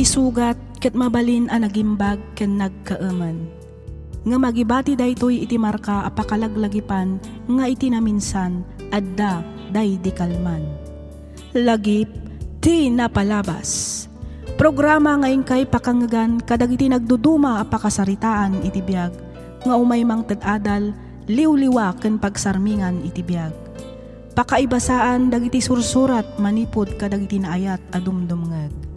iti sugat ket mabalin a nagimbag ken nagkaaman. Nga magibati daytoy iti marka apakalaglagipan nga iti naminsan adda day di kalman. Lagip ti napalabas. Programa nga ingkay pakangagan kadagiti nagduduma apakasaritaan iti biag nga umay mang tadadal liwliwa ken pagsarmingan iti biag. Pakaibasaan dagiti sursurat manipod kadagiti naayat a dumdumngeg.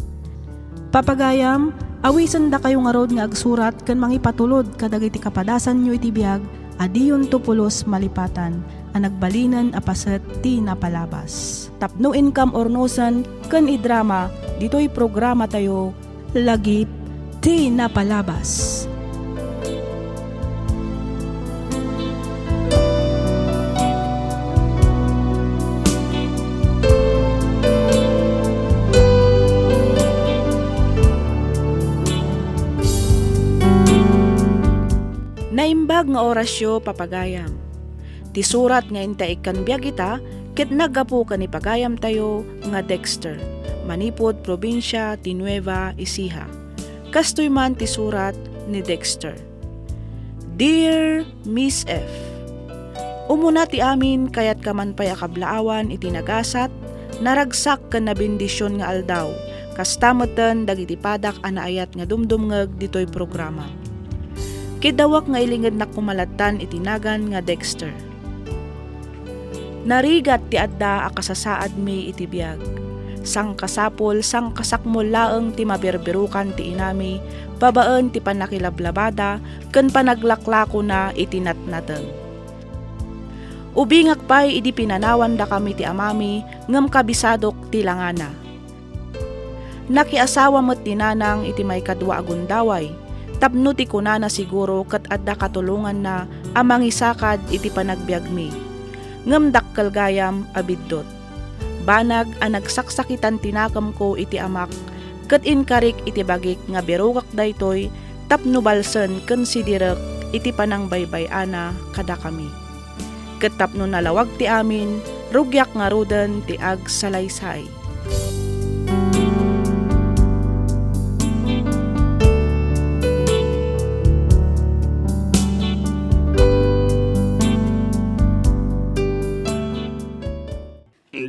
Papagayam, awisan da kayo nga rod nga agsurat ken mangipatulod kadagiti kapadasan nyo iti biag adiyon tupulos malipatan a nagbalinan a paset ti napalabas. Tapno income or nosan ken idrama dito'y programa tayo lagip ti napalabas. Naimbag nga orasyo papagayam. Ti surat nga intaik kan biag ita, ket nagapu kan ipagayam tayo nga Dexter, manipod probinsya ti Nueva Ecija. Kastoy man ti surat ni Dexter. Dear Miss F, umuna ti amin kayat kaman pay akablaawan iti nagasat, naragsak kan nabindisyon nga aldaw, kastamoten dagiti padak anaayat nga dumdumngeg ditoy programa. Kidawak nga ilingid na kumalatan itinagan nga Dexter. Narigat ti adda akasasaad mi iti biag. Sang kasapol, sang kasakmol laeng ti mabirbirukan ti inami, babaan ti panakilablabada, ken panaglaklako na itinatnateng. Ubingak pay idi pinanawan da kami ti amami, ngem kabisadok ti langana. Nakiasawa met tinanang iti may kadwa agundaway, tapno ti kunana siguro ket adda katulungan na amang isakad iti panagbiag mi. Ngem dakkel gayam abiddot. Banag a nagsaksakitan tinakam ko iti amak, ket inkarik iti bagik nga birugak daytoy tapno balsen ken sidirek iti panangbaybay-ana kada kami. Ket tapno nalawag ti amin, rugyak nga ruden ti agsalaysay.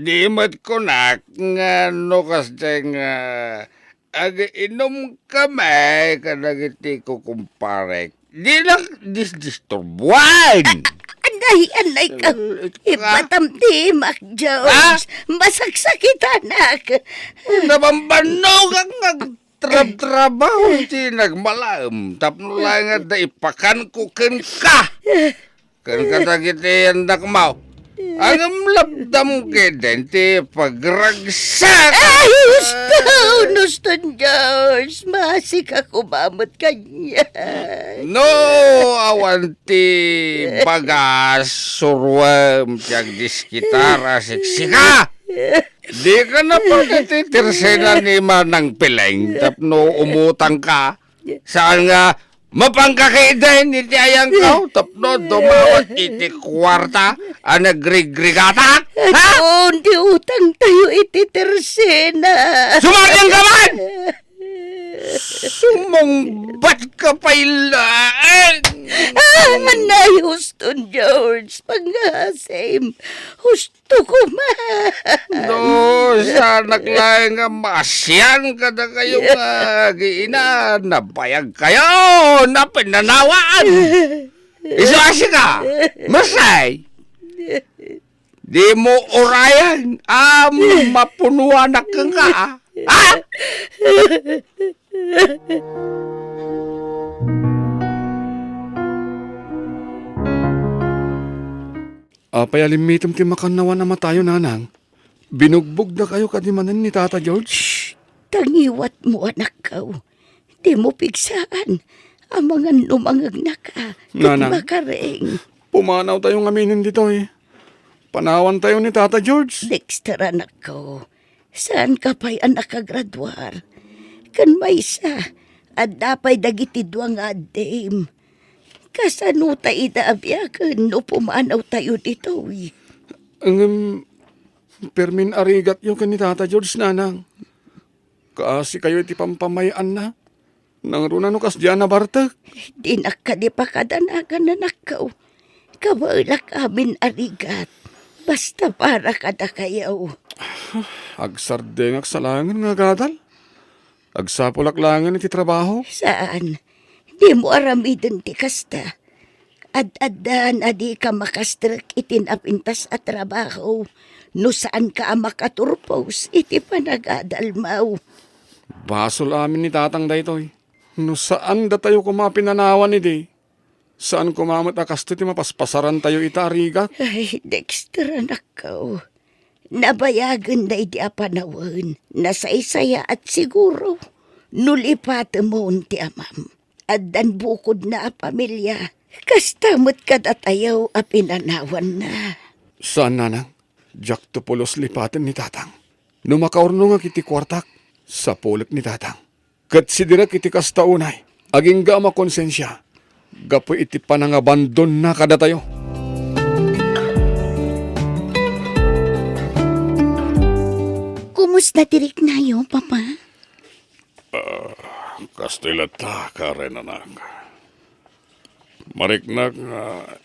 Di mat ko na nga no kasi nga ag-inom kami kadagiti ko kumparek. Di lang disturbuan. Anay ka. Ipatam ti Mac Jones. Masaksakitan ak. Nabambanog ang nagtrabaho ti nagmalam. Tapno lang nga da ipakan ko ken ka. Ken kadagiti yan nakmaw. Ang labdam keden ti pagragsak. Ay, gusto, George. Masik ako mamot kanya. No, awan ti bagas surwem tiag diskitara siksika. Di ka na pagkiti tirsena ni Manang Pileng tapno umutang ka. Saan nga mapangkakaidahin iti ayang kao tapno dumawat iti kwarta a nagrigregata. Ha? Hindi utang tayo iti tersena. Sumaryang ka man! Sumungbat ka pa ilaan! Anay, Houston, George. Pag-asim. Gusto ko No, sana lang nga masyan ka na kayo nga giina. Nabayag kayo na pinanawaan. Isasi ka, masay. Di mo orayan, mapunuan na ka nga. Ha? Payalimitom ti makanawan na matayo, nanang. Binugbog na kayo kadimanan ni Tata George. Tangiwat mo, anak ko. Di mo pigsaan. Ang mga numangag na ka. Nanang. Makaring. Pumanaw tayong aminin dito eh. Panawan tayo ni Tata George. Dexter, anak ko. Saan ka pa'y anak kagradwar? Kan may isa. At dapay dagiti duwang adim. Kasano tayo idaabiakan no pumanaw tayo dito eh. Ang permin arigat yung kan ni Tata George, nanang. Kaasi kayo iti pampamayaan na. Nang runa no kas diyan na bartak. Di nakadi pa kadanagan na nakaw. Kawalak amin arigat. Basta para kada kayaw. Agsardeng aksalangan nga gadal. Agsapulak langan iti trabaho. Saan? Di mo aramidin ti kasta. Ad-adan adi ka makastrak itinapintas at trabaho. No saan ka makaturpos iti panagadalmaw. Basol amin ni tatang daytoy. No saan da tayo kumapinanawan iti? Saan kumamat akasto ti mapaspasaran tayo itarigat? Ay, Dexter, anak ko. Nabayagan na iti apanawan. Nasaysaya at siguro. Nulipat mo unti amam. Addan bukod na a pamilya. Kastamot kadatayaw a pinanawan na. Saan nanang? Jack tupulos lipatin ni tatang. Numakaurno nga kiti kwartak sa pulak ni tatang. Kat sidirak iti kastaunay. Aging ga makonsensya. Gapo iti panangabandon na kada tayo. Kumusta tirik na yo, Papa? Kastilata ka rin, anak. Mariknag nga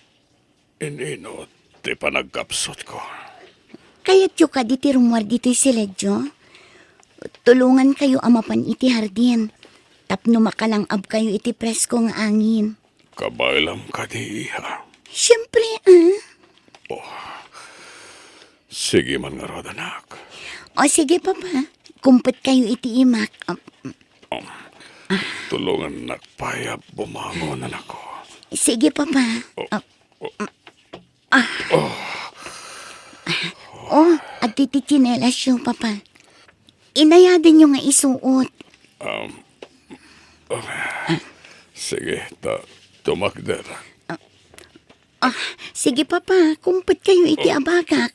inino ti panagkapsot ko. Kaya't yung ka diti rumwar dito'y siledyo. Tulungan kayo amapan iti hardin. Tapno makalangab kayo iti presko nga angin. Kabailam ka di iha. Siyempre, Sige man nga rod, anak. O sige, Papa. Kumpet kayo iti imak. Tulungan nakpayap bumangon, anak ko. Sige, Papa. At iti chinelas yung, Papa. Inayadin nyo nga isuot. Sige, tumakder. Sige, Papa. Kumpet kayo iti abagak.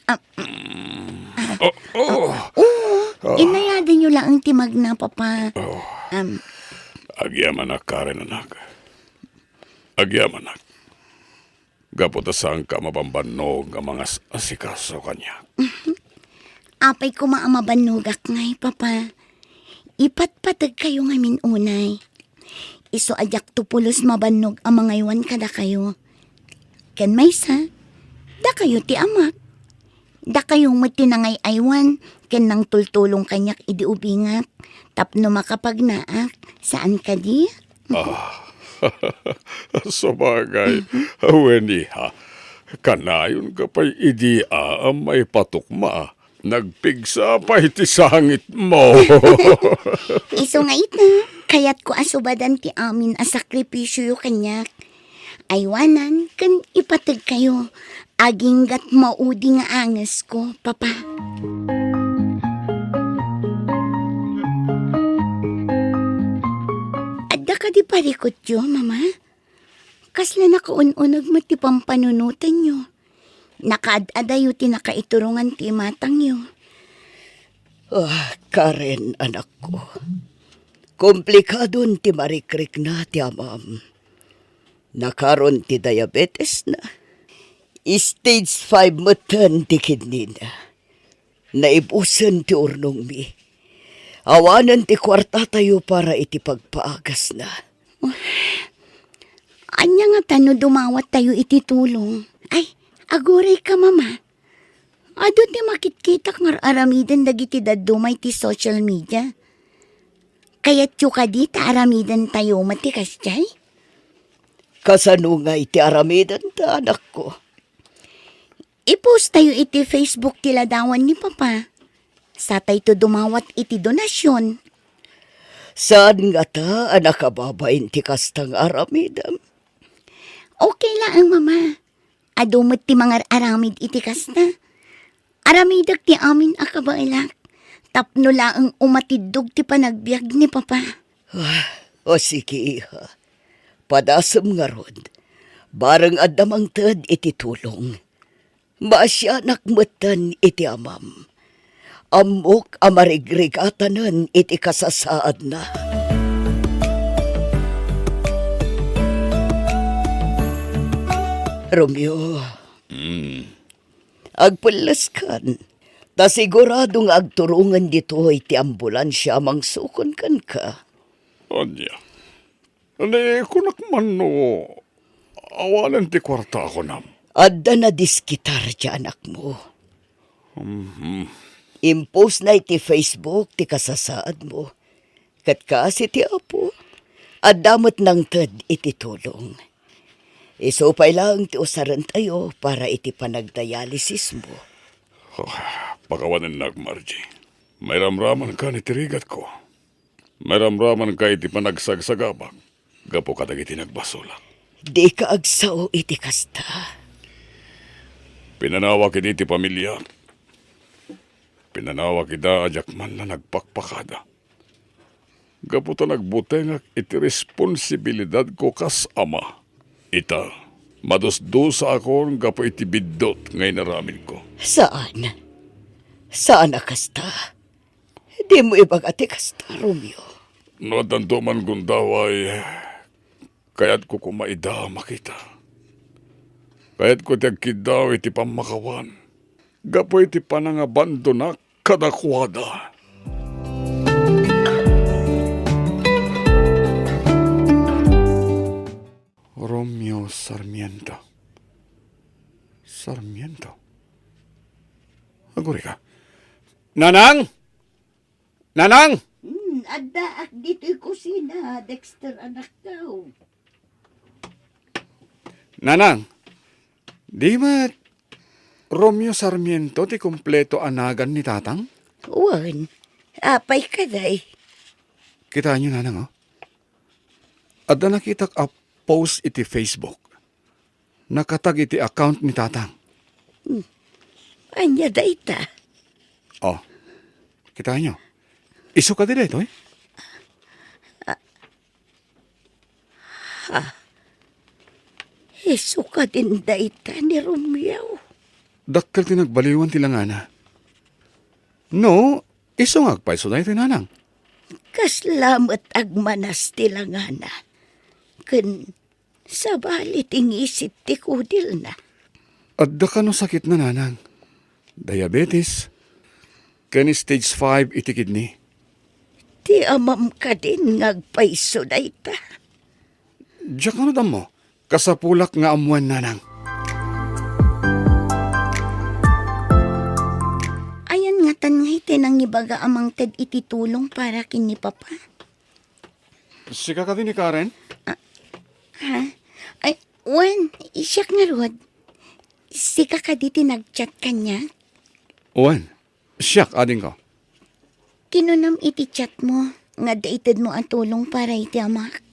Inayadin nyo lang ang timag na, Papa. Agyaman na ka rin, anak. Agyaman na. Gaputa saan ka mabambanog ang mga asikaso kanya. Apay ko maamabanugak ngay, Papa. Ipatpatag kayo nga minunay. Iso ajak tupulos mabanog ang mga iwan kada kayo. Ken maysa, da kayo ti amak. Da kayong matinangay aywan, ken nang tultulong kanyak idi ubingat. Tapno makapagnaak, saan ka di? Sabagay, Weniha, kanayon ka pa'y idia ang may patukma. Nagpigsa pa iti sangit mo. Iso nga ita, kayat ko asubadan ti amin a sakripisyo yu kanyak. Aywanan, kan ipatag kayo. Aging gat maudi nga anges ko, Papa. Adda ka di parikot yo, Mama? Kasla nakaununag mo ti pampanunutan yo. Nakaad-adayo ti nakaiturungan ti matang yo. Karen, anak ko. Komplikadon ti marikrik na ti amam. Nakaron ti diabetes na. Stage 5 matan ti kidney na. Naibusan ti urnong mi. Awanan ti kwarta tayo para iti pagpaagas na. Anya nga tano dumawat tayo iti tulong. Ay, aguray ka, Mama. Ado ti makitkitak nga aramidan dagiti dadumay ti social media. Kaya't yu ka di ta aramidan tayo matikas jay? Kasano nga iti aramidan ta, anak ko. I-post tayo iti Facebook ti ladawan ni Papa. Sa tayo dumawat iti donasyon. Saan nga ta, anak kababain ti kastang aramidam? Okay lang, Mama. Adumot ti mga aramid iti kasta. Aramidag ti amin akabailak. Tapno laang umatidog ti panagbiag ni Papa. O sige, iha. Padasam nga rod. Barang adamang tad iti tulong. Maasya nakmatan iti amam. Amok amarigregatanan iti kasasaad na. Romeo. Agpulas kan. Ta sigurado nga agturungan dito iti ambulansya mangsukon kan ka. Anya. Ano kunak man no, awalan ti kwarta ako nam. Adda na diskitar ti anak mo. Impose na iti Facebook ti kasasaad mo. Kat kasi ti apo. Adamot ng ted iti tulong. Isupay lang ti usaran tayo para iti panagdialysis mo. Pakawanan na, Margie. May ramraman ka ni tirigat ko. May ramraman ka iti panagsagsagabak. Gapo ka dagiti nagbasula. Di ka agsaw iti kasta. Pinanawa kiti iti pamilya. Pinanawa kita ajak man na nagpakpakada. Gapo ta nagbutengak iti responsibilidad ko kas ama. Ita, madusdusa akon gapo iti biddot ngay naramin ko. Saan? Saan na kasta? Di mo ibagati kasta, Romeo. No, tanto man gundaway, kaya't ko kumaida makita. Kaya't ko tagkidaw iti pamakawan. Gapo iti panangabando na kadakwada. Romeo Sarmiento. Sarmiento? Aguri ka. Nanang! Nanang! Adda ak dito'y kusina, Dexter anak daw. Nanang! Di ba Romeo Sarmiento ti kompleto anagan ni tatang? Wan, apay ka day. Kita niyo, nanang, oh. Adda nakitak a post iti Facebook. Nakatag iti account ni tatang. Anya day ta. Oh, kita niyo. Isu ka dito, eh? Isu ka din day ta ni Romeo. Dakkel tinagbaliwan ti langana. No, isu ngagpaiso na ito, nanang. Kaslamat agmanas tilangana. Ken sabali tingisit ti kudil na. Adda ka no sakit na, nanang. Diabetes. Ken stage 5 iti kidney. Ti amam ka din ngagpaiso day ta. Diyak ano dam mo? Kasapulak nga amuan, nanang. Ayan nga tanngay tinang ibaga amang ted iti tulong para kini papa. Sika ka din ni Karen? Ha? Ay, wen, isyak nga rod. Sika ka di tinag-chat kanya. Owen, siyak ading ko. Kinunam iti chat mo. Nga dated mo ang tulong para iti amak.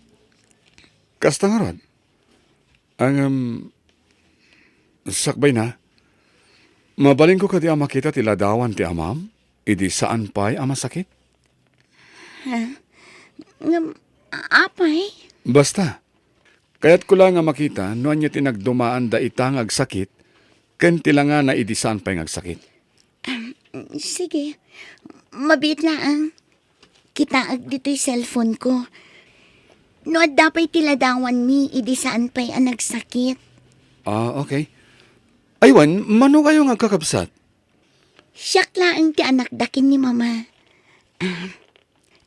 Kasta nga rod. Ang, sakbay na. Mabaling ko kadi ama kita tila dawan ti amam. Idi saan pa'y ama sakit? Apay? Basta. Kaya't ko lang nga makita, noan niya tinagdumaan da itang agsakit, ken tila nga na idi saan pa'y agsakit. Sige. Mabit na ang kitaag dito'y cellphone ko. No, dapay tiladawan mi, idi saan pa'y ang nagsakit. Ah, okay. Aywan, mano kayo nga kakabsat? Siyak lang ti anak dakin ni mama.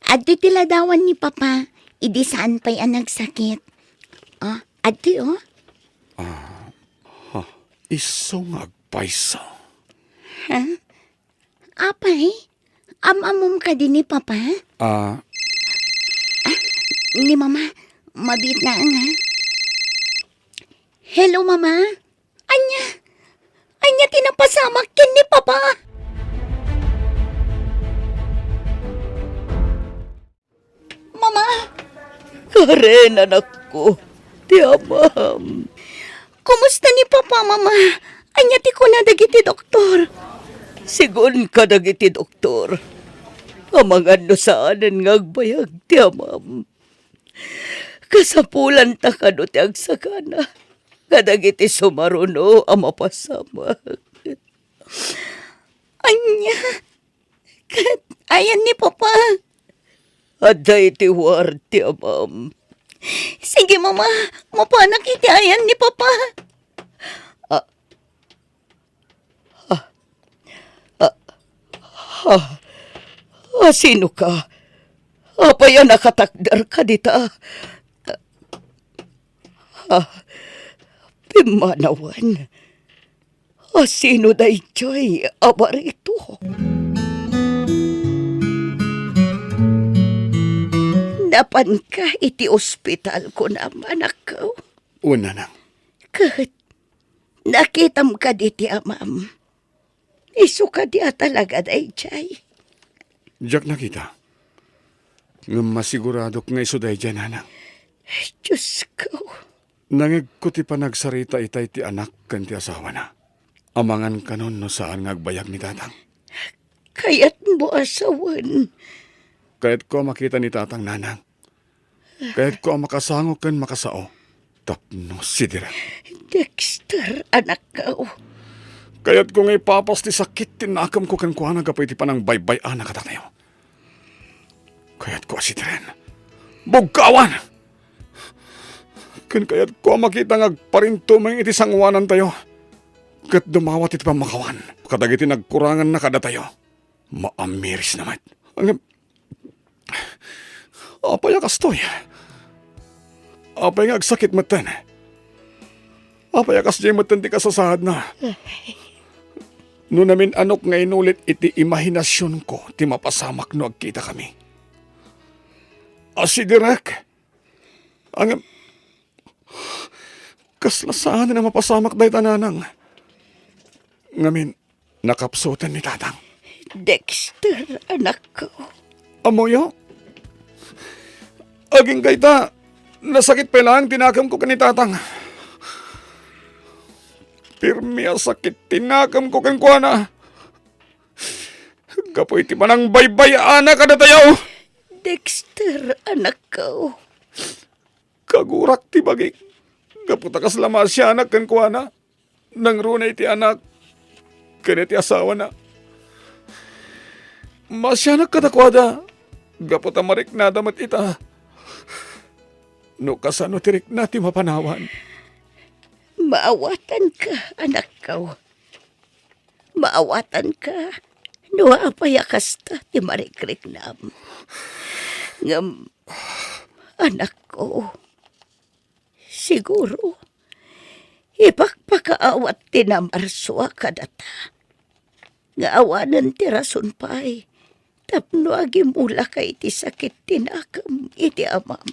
Adto tiladawan ni papa, idi saan pa'y ang nagsakit. Adto oh. Iso ngagpaysa. Apay, amamom ka din ni papa? Ni mama, mabit na ang ha. Hello mama, anya tinapasamak kin ni papa. Mama, Karen, anak ko. Ti amam. kumusta ni papa mama? Anya ti ko na dagiti doktor. Sigun ka dagiti doktor. Amang ano saanan ngagbayag ti amam. Kasapulan ta kano ti agsakana. Kadagiti sumaruno ang mapasamak. Anya, ayan ni papa. Aday ti war ti amam. Sige mama, mapanak iti ayan ni papa. Sino ka? Apay nakatakdar ka dita. Pimanawan. Sino day joy abarito? Napan ka iti ospital ko naman ako. Una nang. Kat nakitam ka diti amam. Isu ka diya talaga day jay. Jack nakita. Nga masigurado nga isuday dyan, nanang. Diyos ko. Nangig ko ti panagsarita itay ti anak kan ti asawa na. Amangan kanon no saan ngagbayag ni tatang. Kaya't mo asawan. Kahit ko makita ni tatang nanang. Kahit ko makasangok kan makasao. Tapno sidira. Dexter, anak ko. Kaya't ko ngay papas ti sakit tinakam ko kan kuha nagapay ti panang baybay anak katatayo. Kaya't ko asidiren. Bugkawan! Kan kaya't ko makita ngagparinto may iti sangwanan tayo. Kat dumawat iti pamakawan. Kadagiti nagkurangan na kada tayo. Maamiris naman. Ang... Apay akastoy. Apay ngagsakit matan. Apay akas jay matan ti kasasahad na. No namin anok nga inulit iti imahinasyon ko ti mapasamak no agkita kami. Asidirek. Ang... Kaslasaan na mapasamak dahi tananang. Ngamin, nakapsutan ni tatang. Dexter, anak ko. Amoyo? Aging kayta, nasakit pa lang, tinakam ko kani tatang. Pirmi ang sakit, tinakam ko kan kuana. Kapoy ti manang baybay, anak kada tayo. Dexter, anak ko. Kagurak ti bagi. Kaputakas lama siya anak kan kuana. Nang runay ti anak. Kani ti asawa na. Masyanak kadakwada. Gaputa marik na damat ita. No kasano tirik na ti mapanawan. Maawatan ka, anak ko. Maawatan ka. No apayakas ta ti marikrik nam. Ngam, anak ko. Siguro, ipakpakaawat ti namarswa kadata. Nga awanan ti rason pa'y. Tapno agimula kay ti sakit tinakam iti amam.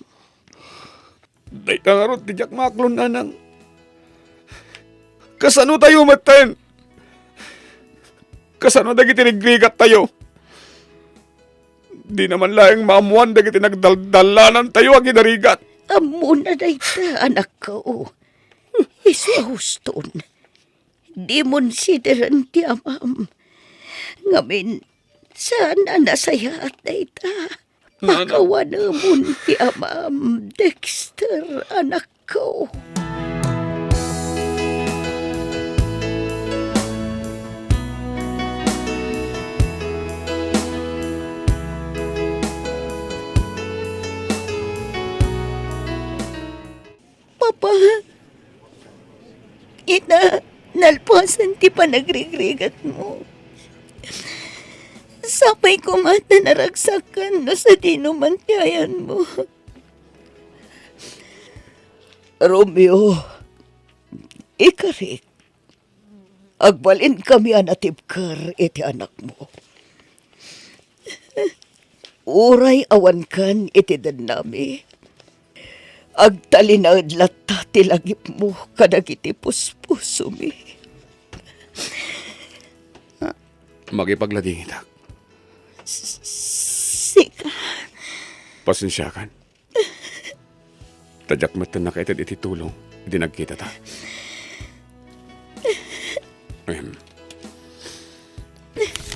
Day tangarot ti Jack Maklon nanang. Kasano tayo matan? Kasano dagiti nagrigat tayo? Di naman laing maamuan dagiti nagdaldalanan tayo agi narigat. Amuna day ta, anak ko. Isu huston. Di mon sideran ti amam. Ngamin, sana nasaya at day ta. Pakawanamon ti amam, Dexter, anak ko. Papa, nalpasan ti panagregregat mo. Sapay ko mata naragsakan no sa dinumantiayan mo. Romeo, ikarik, agbalin kami anatibkar iti anak mo. Uray awan kan iti danami. Agtalinad lata tilagip mo kadagiti puspuso mi. Magipaglading itak. Sika. Pasensyakan. Tadyak matan na kaitad iti tulong. Di nagkita ta.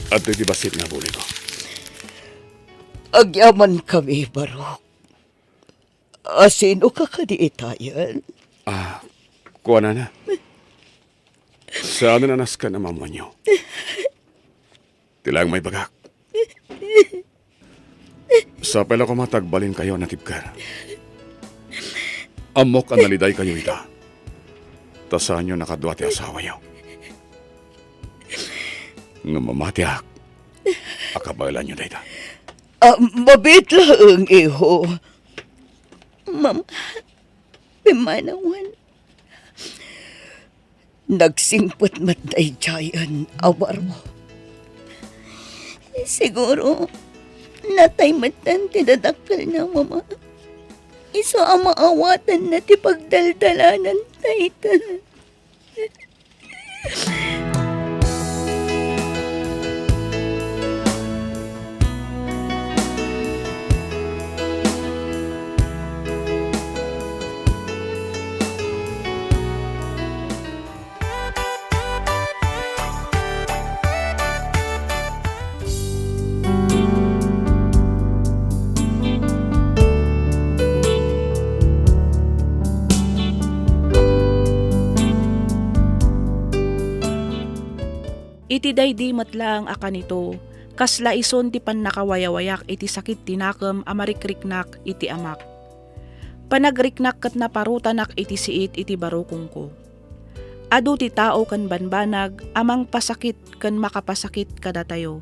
At di basit na buli ko. Agyaman kami, Barok. Sino ka kadiitayan? Kuha na. Saan na nanas ka na mama niyo? Tilang may bagak. Sa pala ko matagbalin kayo natibkar. Amok ang naliday kayo ita. Tasan nyo nakadwa ti asawa nyo. Nga mamatiak. Akabalan nyo, dayta. Mabit lang, iho. Mama, pimanawan. Nagsingpot matay jayan, awar mo. Siguro, natay matan tinadakal na, mama. Iso ang maawatan na ti pagdaldalanan, tayta. Iti daydi matlang aka nito, kasla ison ti pan nakawayawayak iti sakit tinakam amarikriknak iti amak. Panagriknak kat naparutanak iti siit iti barukong ko. Adu ti tao kan banbanag, amang pasakit kan makapasakit kada tayo.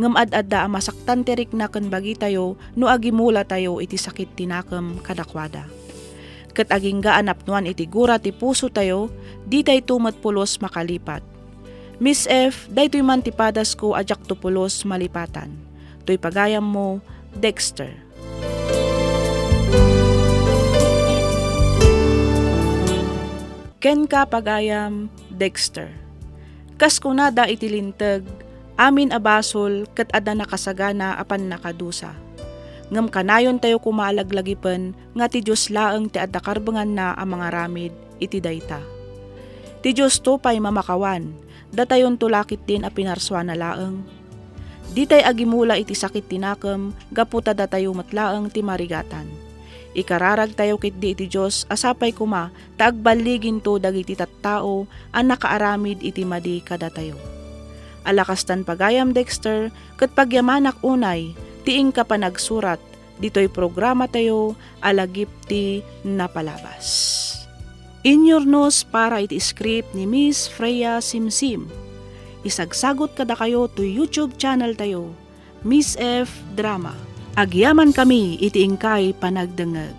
Ngem ad-adda amasaktan tirik na kan bagi tayo, no agimula tayo iti sakit tinakam kadakwada. Kat aging gaanapnuan iti gura ti puso tayo, di tayo tumatpulos makalipat. Miss F, daytoy man tipadas ko ajak tupulos malipatan. Toy pagayam mo, Dexter. Ken ka pagayam, Dexter. Kas kunada itilintag, amin abasol ket adda nakasagana apan nakadusa. Ngem kanayon tayo kumalaglagipen nga ti Dios laeng ti adda karbengan na ang mga ramid iti dayta. Ti Dios to pay mamakawan, datayon tulakit din a pinarswa na laeng. Di tay agimula iti sakit tinakam, gaputa datayo matlaeng ti marigatan. Ikararag tayo kit di iti Diyos, asapay kuma, taagbaligin to dagiti tattao, ang nakaaramid iti madi kada tayo. Alakastan pagayam Dexter, ket pagyamanak unay, tiing ka pa nagsurat, dito'y programa tayo, alagip ti napalabas. Inyornos para iti script ni Miss Freya Simsim. Isagsagot kada kayo to YouTube channel tayo, Miss F Drama. Agyaman kami iti ingkay panagdengeg.